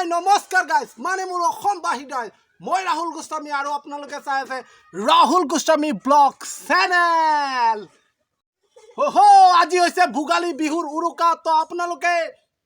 हाय नमस्कार गाइस माने मोर অসমবাসী গাইস মই ৰাহুল গোস্বামী আৰু আপোনালোকে চাই আছে ৰাহুল গোস্বামী ব্লগ চেনেল हो আজি হৈছে ভোগালী বিহুৰ উৰুকা তো আপোনালোকে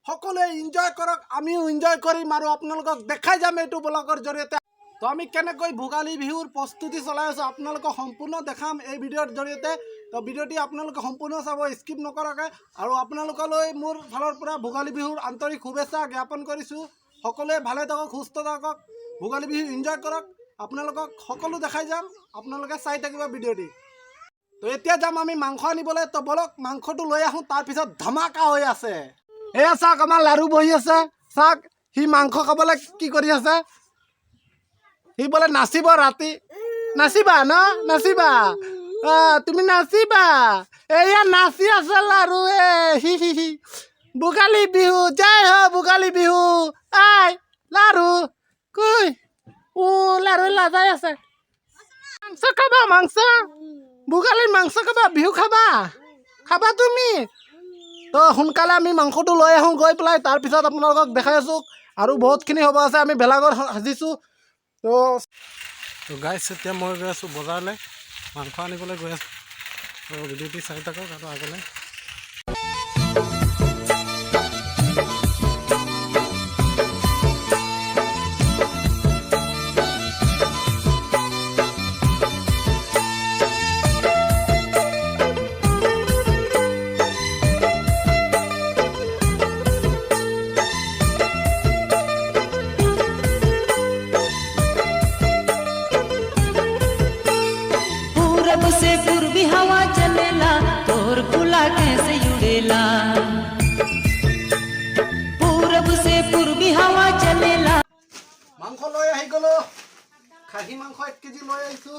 সকলোৱে এনজয় কৰক আমিও এনজয় কৰিম আৰু আপোনালোকক দেখাই যাম এইটো ব্লগৰ জৰিয়তে তো আমি কেনেকৈ ভোগালী বিহুৰ প্ৰস্তুতি চলাই আছো আপোনালোকক সম্পূৰ্ণ দেখাম এই ভিডিঅ'ৰ জৰিয়তে তো ভিডিঅ'টি আপোনালোকে সম্পূৰ্ণ চাব স্কিপ নকৰাকে আৰু আপোনালোকলৈ মোৰ ফালৰ পৰা ভোগালী বিহুৰ আন্তৰিক শুভেচ্ছা জ্ঞাপন কৰিছো সকলোৱে ভালে থাকক সুস্থ থাকক ভোগালী বিহু এনজয় কৰক আপোনালোকক সকলো দেখাই যাম আপোনালোকে চাই থাকিব ভিডিঅ'টি তো এতিয়া যাম আমি মাংস আনিবলৈ তো বলক মাংসটো লৈ আহোঁ তাৰ পিছত ধমাকা হৈ আছে এয়া চাওক আমাৰ লাৰু বহি আছে চাওক সি মাংস খাবলৈ কি কৰি আছে সি বোলে নাচিব ৰাতি নাচিবা ন নাচিবা তুমি নাচিবা এয়া নাচি আছে লাৰু হি হি হি ভোগালী বিহু জয় ho ভোগালী বিহু আই লাৰু কই ও লাৰু লাজাই আছে মাংস খাবা মাংস ভোগালীৰ মাংস খাবা বিহু খাবা খাবা তুমি তো সোনকালে আমি মাংসটো লৈ আহোঁ গৈ পেলাই তাৰপিছত আপোনালোকক দেখাই আছোঁ আৰু বহুতখিনি হ'ব আছে আমি ভেলাঘৰ সাজিছোঁ তো গাইছ এতিয়া মই গৈ আছোঁ বজাৰলৈ মাংস আনিবলৈ গৈ আছোঁ তো ভিডিঅ'টি চাই থাকক আৰু আগলৈ से पूर्वी हवा चलेला तोर खुला कैसे उड़ेला पूरब से पूर्वी हवा चलेला मांस লৈ আহি গলো খাহি মাংস 1 কেজি লৈ আইছো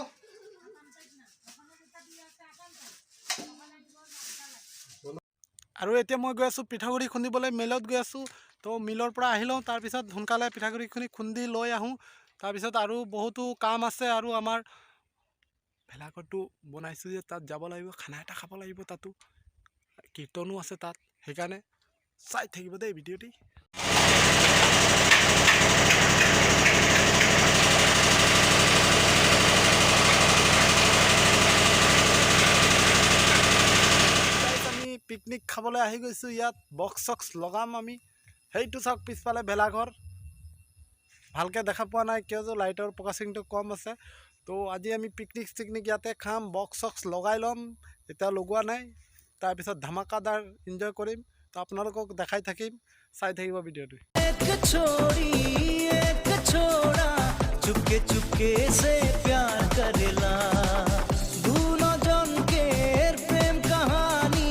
আৰু এতিয়া মই গৈ আছো পিঠাগুৰি খুন্দিবলৈ মিলত গৈ আছো তো মিলৰ পৰা আহিলো তাৰ পিছত সোনকালে পিঠাগুৰিখিনি খুন্দি লৈ আহোঁ তাৰ পিছত আৰু বহুতো কাম আছে আৰু আমাৰ ভেলাঘৰটো বনাইছো যে তাত যাব লাগিব খানা এটা খাব লাগিব তাতো কীৰ্তনো আছে তাত সেইকাৰণে চাই থাকিব দেই ভিডিঅ'টি আমি পিকনিক খাবলৈ আহি গৈছোঁ ইয়াত বক্স চক্স লগাম আমি সেইটো চাওক পিছফালে ভেলাঘৰ ভালকৈ দেখা পোৱা নাই কিয় যে লাইটৰ ফ'কাচিংটো কম আছে তো আজি আমি পিকনিক চিকনিক ইয়াতে খাম বক্স চক্স লগাই ল'ম এতিয়া লগোৱা নাই তাৰপিছত ধমাকাদাৰ এনজয় কৰিম তো আপোনালোকক দেখাই থাকিম চাই থাকিব ভিডিঅ'টো एक छोड़ी एक छोड़ा चुपके चुपके से प्यार करेला दोनों जन के प्रेम कहानी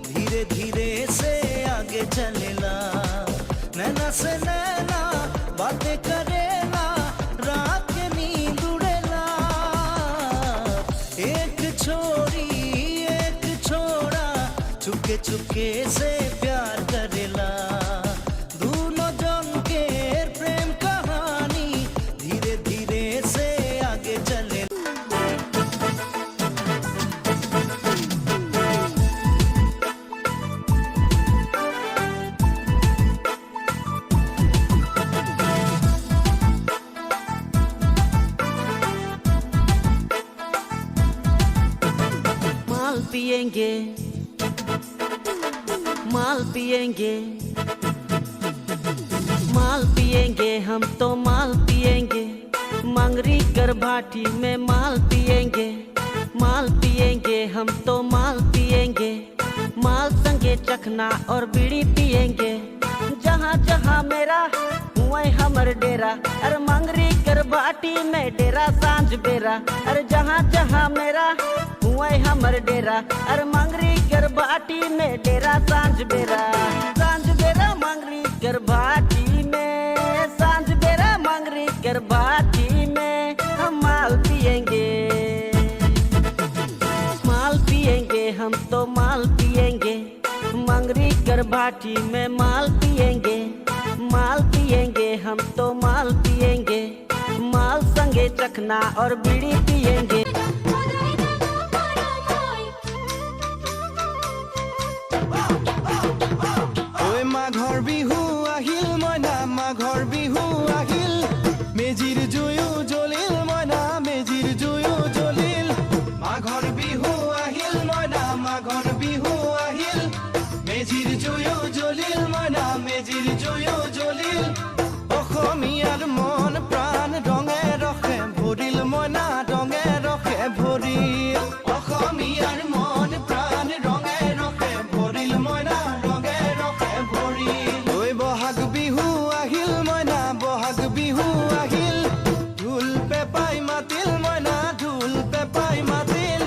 धीरे धीरे से आगे चलेला नैना से नैना बातें करेला रात के नींद उड़ेला एक छोड़ी एक छोड़ा चुपके चुपके से प्यार करेला दोनों जन के प्रेम कहानी धीरे धीरे से आगे चले माल पिएंगे माल पिएंगे माल पिएंगे हम तो माल पिएंगे मंगरी कर भाटी में माल पिएंगे हम तो माल पिएंगे माल संगे चखना और बीड़ी पिएंगे जहाँ जहाँ मेरा वहीं हमर डेरा अरे मंगरी कर भाटी में डेरा सांझ बेरा अरे जहाँ जहाँ मेरा वहीं हमर डेरा अरे मंगरी कर भाटी में डेरा सांझ बेरा मंगरी कर भाटी में सांझ बेरा मंगरी कर भाटी में हम माल पिएंगे हम तो माल पिएंगे मंगरी कर भाटी में माल पिएंगे हम तो माल पिएंगे माल संगे चखना और बीड़ी पिएंगे ओए माघर बिहु আহিল মইনা মাঘৰ বিহু আহিল মেজিৰ জুয়ো জ্বলিল মইনা মেজিৰ জুয়ো জ্বলিল মাঘৰ বিহু আহিল মইনা মাঘৰ বিহু আহিল মেজিৰ জুয়ো জ্বলিল মইনা মেজিৰ জুয়ো জ্বলিল অসমীয়াৰ মন প্ৰাণ ৰঙে ৰখে ভৰিল মইনা ৰঙে ৰখে ভৰিল অসমীয়াৰ মন প্ৰাণ ৰঙে ৰখে ভৰিল মইনা ৰঙে ৰখে ভৰিল ঐ বহাগ বিহু আহিল মইনা বহাগ বিহু আহিল ঢোল পেপাই মাতিল মইনা ঢোল পেপাই মাতিল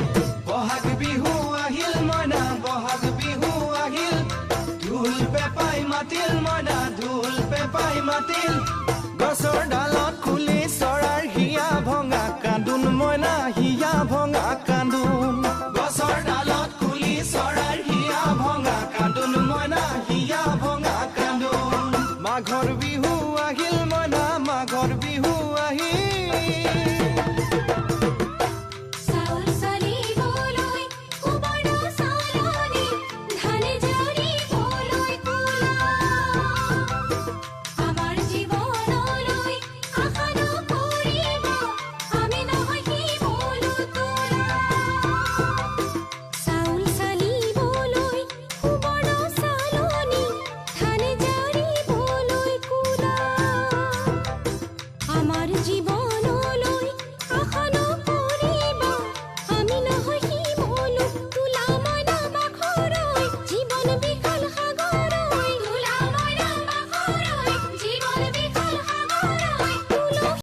বহাগ বিহু আহিল মইনা বহাগ বিহু আহিল ঢোল পেপাই মাতিল মইনা ঢোল পেপাই মাতিল গছৰ ডালত খুলি চৰাৰ হিয়া ভঙা কান্দোন মইনা হিয়া ভঙা কান্দোন গছৰ ডালত খুলি চৰাৰ হিয়া ভঙা কান্দোন মইনা হিয়া ভঙা কান্দোন মাঘৰ বিহু আহিল মইনা মাঘৰ বিহু আহিল